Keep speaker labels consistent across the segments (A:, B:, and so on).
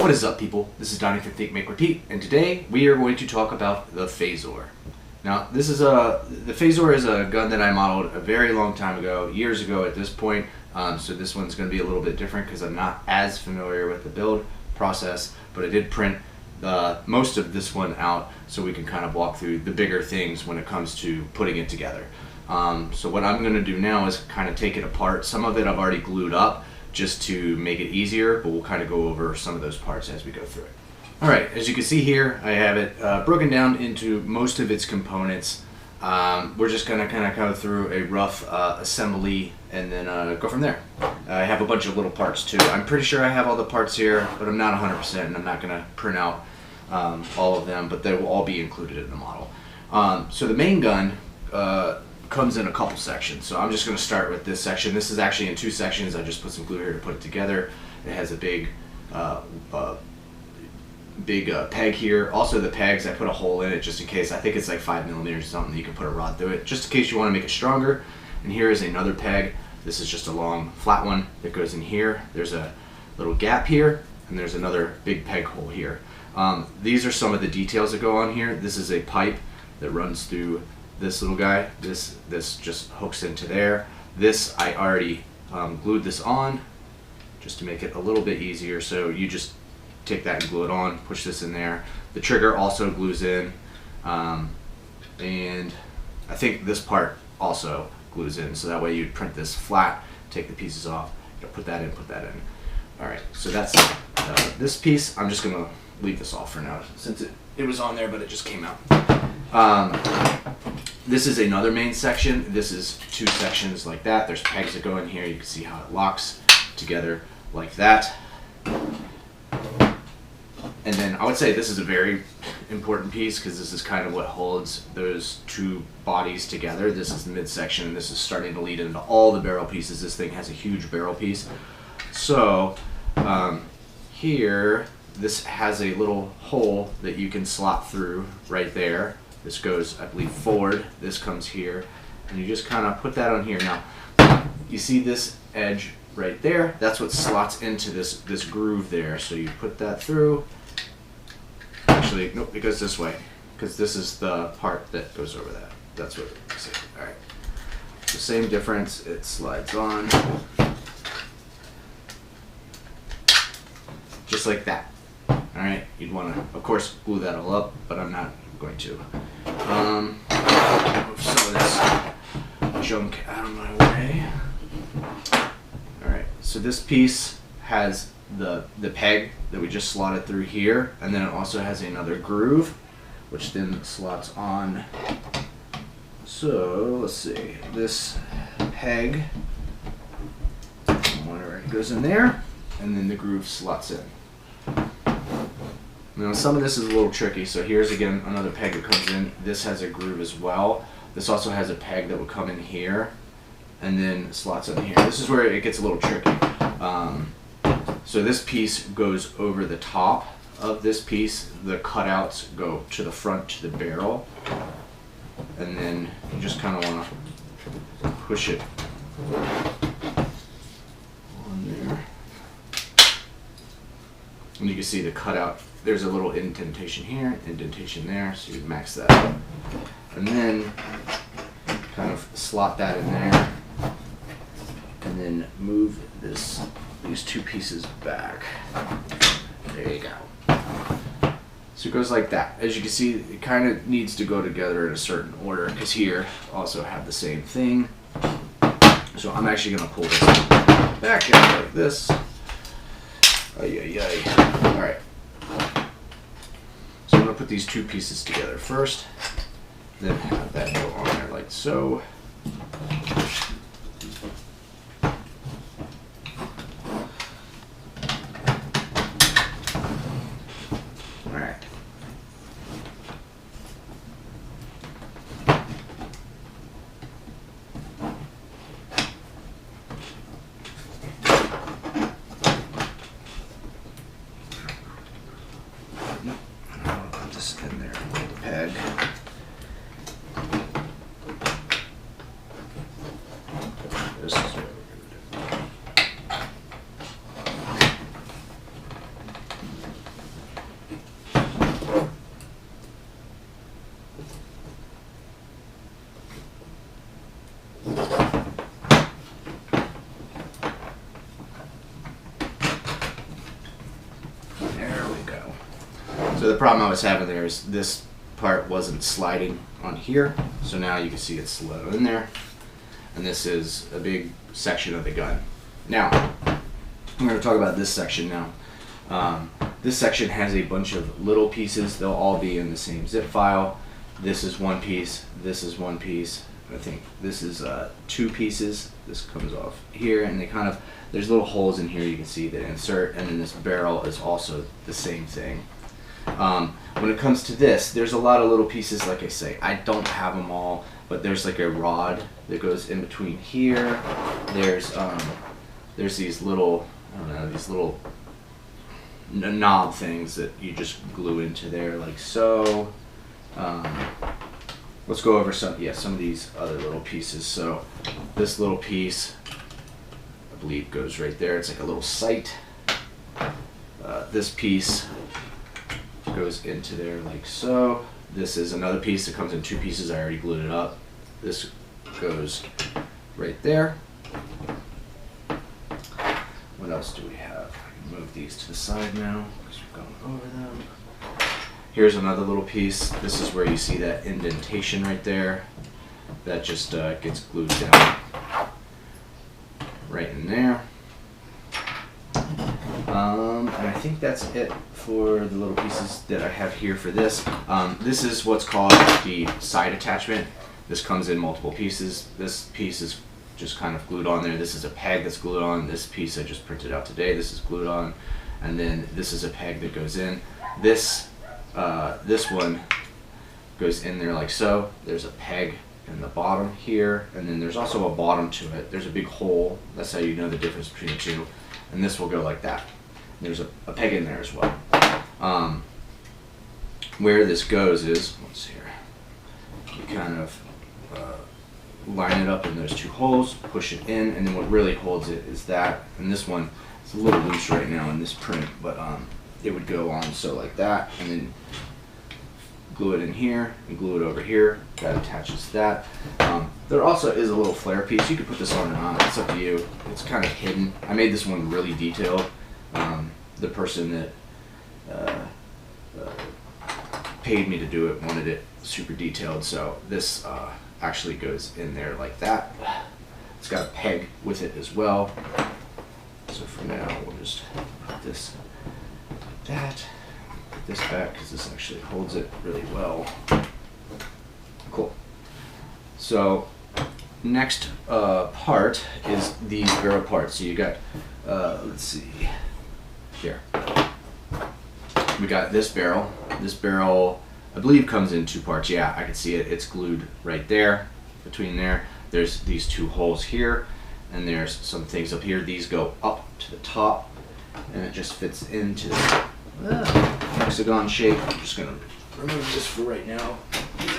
A: What is up, people? This is Donnie from Think, Make, Repeat, and today we are going to talk about the Faisor. Now, the Faisor is a gun that I modeled a very long time ago, years ago at this point. So this one's going to be a little bit different because I'm not as familiar with the build process, but I did print most of this one out so we can kind of walk through the bigger things when it comes to putting it together. So what I'm going to do now is kind of take it apart. Some of it I've already glued up just to make it easier, but we'll kind of go over some of those parts as we go through it. Alright, as you can see here, I have it broken down into most of its components. We're just going to kind of go through a rough assembly and then go from there. I have a bunch of little parts too. I'm pretty sure I have all the parts here, but I'm not 100% and I'm not going to print out all of them, but they will all be included in the model. So the main gun comes in a couple sections. So I'm just going to start with this section. This is actually in two sections. I just put some glue here to put it together. It has a big peg here. Also the pegs, I put a hole in it just in case. I think it's like 5mm or something. You can put a rod through it just in case you want to make it stronger. And here is another peg. This is just a long flat one that goes in here. There's a little gap here and there's another big peg hole here. These are some of the details that go on here. This is a pipe that runs through this little guy. This just hooks into there. This I already glued this on just to make it a little bit easier. So you just take that and glue it on, push this in there. The trigger also glues in, and I think this part also glues in, so that way you'd print this flat, take the pieces off, put that in, put that in. Alright, so that's this piece. I'm just gonna leave this off for now since it was on there but it just came out. This is another main section. This is two sections like that. There's pegs that go in here. You can see how it locks together like that. And then I would say this is a very important piece because this is kind of what holds those two bodies together. This is the midsection and this is starting to lead into all the barrel pieces. This thing has a huge barrel piece. So here, this has a little hole that you can slot through right there. This goes, I believe, forward. This comes here, and you just kind of put that on here. Now, you see this edge right there? That's what slots into this groove there. So you put that through. Actually, nope, it goes this way, because this is the part that goes over that. That's what it is. All right. The same difference. It slides on, just like that. All right. You'd want to, of course, glue that all up, but I'm not going to. Move some of this junk out of my way. Alright, so this piece has the peg that we just slotted through here, and then it also has another groove which then slots on. So let's see, this peg, whatever, it goes in there, and then the groove slots in. Now some of this is a little tricky, so here's again another peg that comes in. This has a groove as well. This also has a peg that will come in here and then slots in here. This is where it gets a little tricky. So this piece goes over the top of this piece. The cutouts go to the front to the barrel, and then you just kind of want to push it on there. And you can see the cutout. There's a little indentation here, indentation there, so you max that up. And then kind of slot that in there, and then move these two pieces back. There you go. So it goes like that. As you can see, it kind of needs to go together in a certain order, because here also have the same thing. So I'm actually going to pull this back out like this. Ay, ay, ay. All right. So I'm going to put these two pieces together first, then have that go on there like so. All right. In there with the peg. So the problem I was having there is this part wasn't sliding on here, so now you can see it's slow in there, and this is a big section of the gun. Now I'm going to talk about this section now. This section has a bunch of little pieces. They'll all be in the same zip file. This is one piece, this is one piece, I think this is 2 pieces. This comes off here, and they kind of, there's little holes in here you can see that insert, and then this barrel is also the same thing. When it comes to this, there's a lot of little pieces. Like I say, I don't have them all, but there's like a rod that goes in between here. There's these little, I don't know, these little knob things that you just glue into there like so. Let's go over some of these other little pieces. So this little piece, I believe, goes right there. It's like a little sight. This piece goes into there like so. This is another piece that comes in 2 pieces. I already glued it up. This goes right there. What else do we have? I can move these to the side now because we've gone over them. Here's another little piece. This is where you see that indentation right there. That just gets glued down right in there. And I think that's it for the little pieces that I have here for this. This is what's called the side attachment. This comes in multiple pieces. This piece is just kind of glued on there. This is a peg that's glued on. This piece I just printed out today. This is glued on. And then this is a peg that goes in. This one goes in there like so. There's a peg in the bottom here, and then there's also a bottom to it. There's a big hole. That's how you know the difference between the two. And this will go like that. There's a peg in there as well. Where this goes is, let's see here, you kind of line it up in those 2 holes, push it in, and then what really holds it is that, and this one is a little loose right now in this print, but it would go on so like that, and then glue it in here and glue it over here. That attaches that. There also is a little flare piece. You could put this on or not. It's up to you. It's kind of hidden. I made this one really detailed. The person that paid me to do it wanted it super detailed, so this actually goes in there like that. It's got a peg with it as well. So for now, we'll just put this put this back because this actually holds it really well. Cool. So next part is these barrel parts. So you got, let's see, here. We got this barrel. This barrel, I believe, comes in 2 parts. Yeah, I can see it. It's glued right there, between there. There's these 2 holes here, and there's some things up here. These go up to the top, and it just fits into the hexagon shape. I'm just gonna remove this for right now.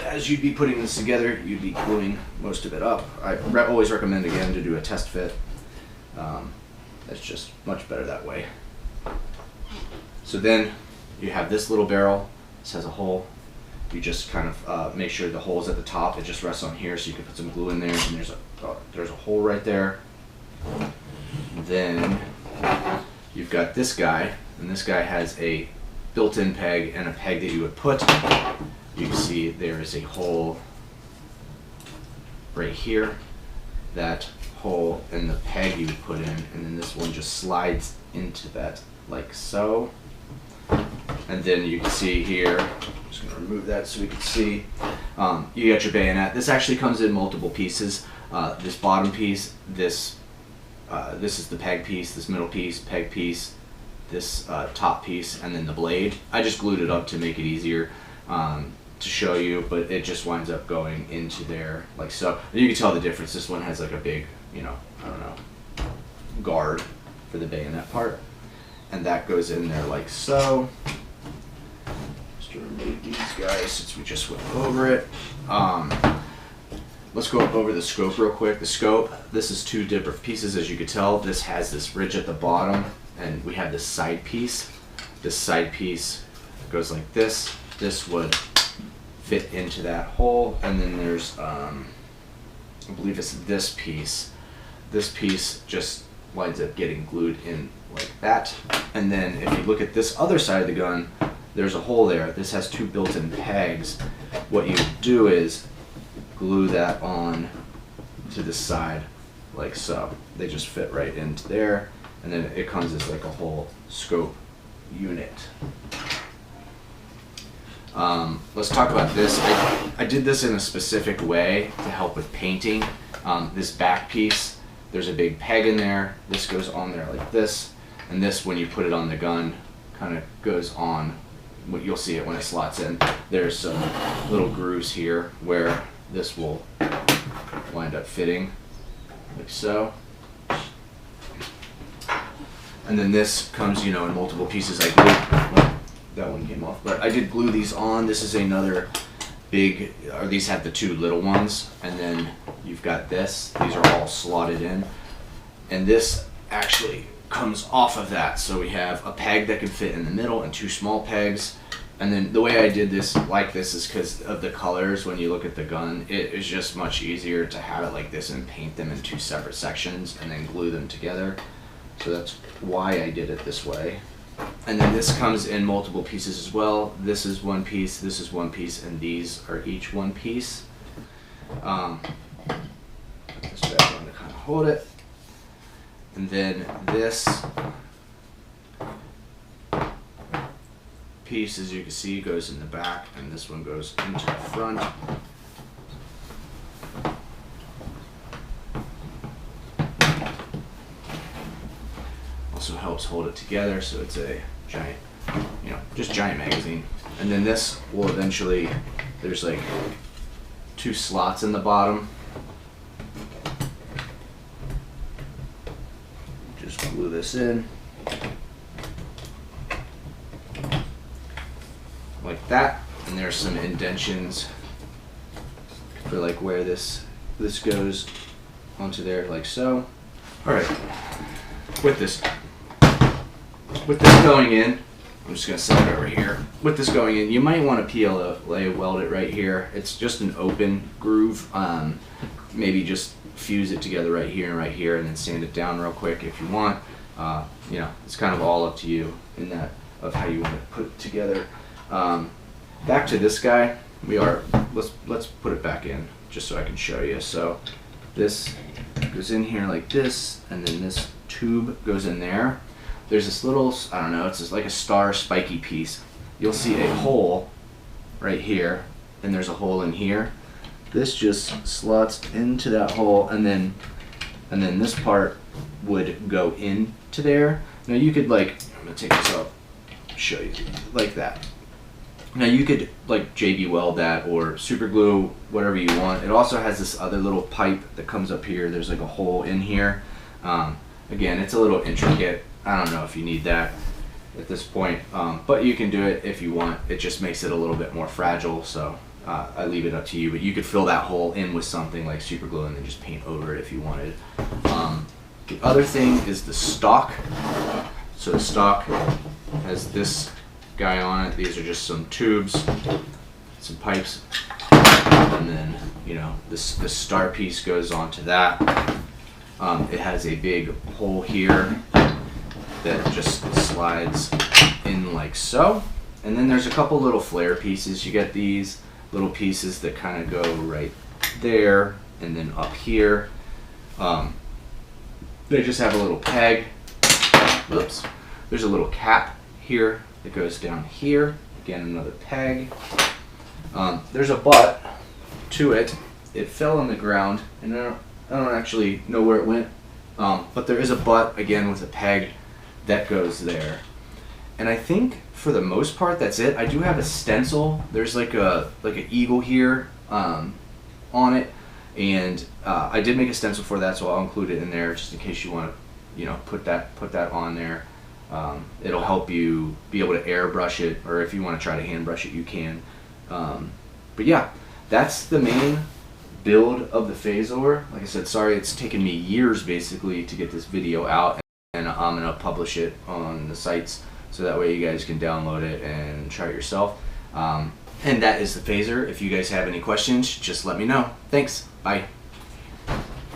A: As you'd be putting this together, you'd be gluing most of it up. I always recommend, again, to do a test fit. That's just much better that way. So then you have this little barrel. This has a hole. You just kind of make sure the hole's at the top. It just rests on here, so you can put some glue in there. And there's a hole right there. Then you've got this guy, and this guy has a built-in peg and a peg that you would put. You can see there is a hole right here. That hole and the peg you would put in, and then this one just slides into that like so. And then you can see here, I'm just going to remove that so we can see, you got your bayonet. This actually comes in multiple pieces. This bottom piece, this is the peg piece, this middle piece, peg piece, this top piece, and then the blade. I just glued it up to make it easier to show you, but it just winds up going into there like so. And you can tell the difference. This one has like a big, I don't know, guard for the bayonet part. And that goes in there like so. Just to remove these guys since we just went over it. Let's go over the scope real quick. The scope, this is 2 different pieces, as you can tell. This has this ridge at the bottom, and we have this side piece. This side piece goes like this. This would fit into that hole, and then there's, I believe it's this piece. This piece just winds up getting glued in like that. And then if you look at this other side of the gun, there's a hole there. This has 2 built-in pegs. What you do is glue that on to the side like so. They just fit right into there, and then it comes as like a whole scope unit. Let's talk about this. I did this in a specific way to help with painting. This back piece, there's a big peg in there. This goes on there like this, and this, when you put it on the gun, kind of goes on. You'll see it when it slots in. There's some little grooves here where this will wind up fitting like so. And then this comes, in multiple pieces. I glued, well, that one came off, but I did glue these on. This is another big, or these have the 2 little ones, and then you've got this. These are all slotted in, and this actually comes off of that. So we have a peg that can fit in the middle and 2 small pegs. And then the way I did this like this is because of the colors. When you look at the gun, it is just much easier to have it like this and paint them in 2 separate sections and then glue them together. So that's why I did it this way. And then this comes in multiple pieces as well. This is 1 piece, this is 1 piece, and these are each 1 piece. Put this back on to kind of hold it. And then this piece, as you can see, goes in the back, and this one goes into the front. Also helps hold it together, so it's a giant, just giant magazine. And then this will eventually, there's like 2 slots in the bottom. Just glue this in like that, and there's some indentions for like where this goes onto there, like so. All right, with this going in, I'm just gonna set it over here. With this going in, you might want to PLA weld it right here. It's just an open groove. Maybe just fuse it together right here, and then sand it down real quick if you want. It's kind of all up to you in that of how you want to put it together. Back to this guy, let's put it back in just so I can show you. So this goes in here like this, and then this tube goes in there. There's this little, I don't know, it's just like a star spiky piece. You'll see a hole right here, and there's a hole in here. This just slots into that hole, and then this part would go into there. Now you could I'm gonna take this up, show you like that. Now you could JB weld that or super glue, whatever you want. It also has this other little pipe that comes up here. There's like a hole in here. Again, it's a little intricate. I don't know if you need that at this point, but you can do it if you want. It just makes it a little bit more fragile, so I leave it up to you. But you could fill that hole in with something like super glue and then just paint over it if you wanted. The other thing is the stock. So the stock has this guy on it. These are just some tubes, some pipes, and then this star piece goes onto that. It has a big hole here that just slides in like so, and then there's a couple little flare pieces. You get these little pieces that kind of go right there and then up here. They just have a little peg. Whoops. There's a little cap here that goes down here. Again, another peg. There's a butt to it. It fell on the ground, and I don't actually know where it went, but there is a butt, again, with a peg that goes there. And I think for the most part that's it. I do have a stencil. There's like an eagle here on it, and I did make a stencil for that, so I'll include it in there just in case you want to put that on there. It'll help you be able to airbrush it, or if you want to try to hand brush it, you can. But yeah, that's the main build of the Faisor. Like I said, sorry it's taken me years basically to get this video out, and I'm gonna publish it on the sites so that way you guys can download it and try it yourself. And that is the Faisor. If you guys have any questions, just let me know. Thanks. Bye.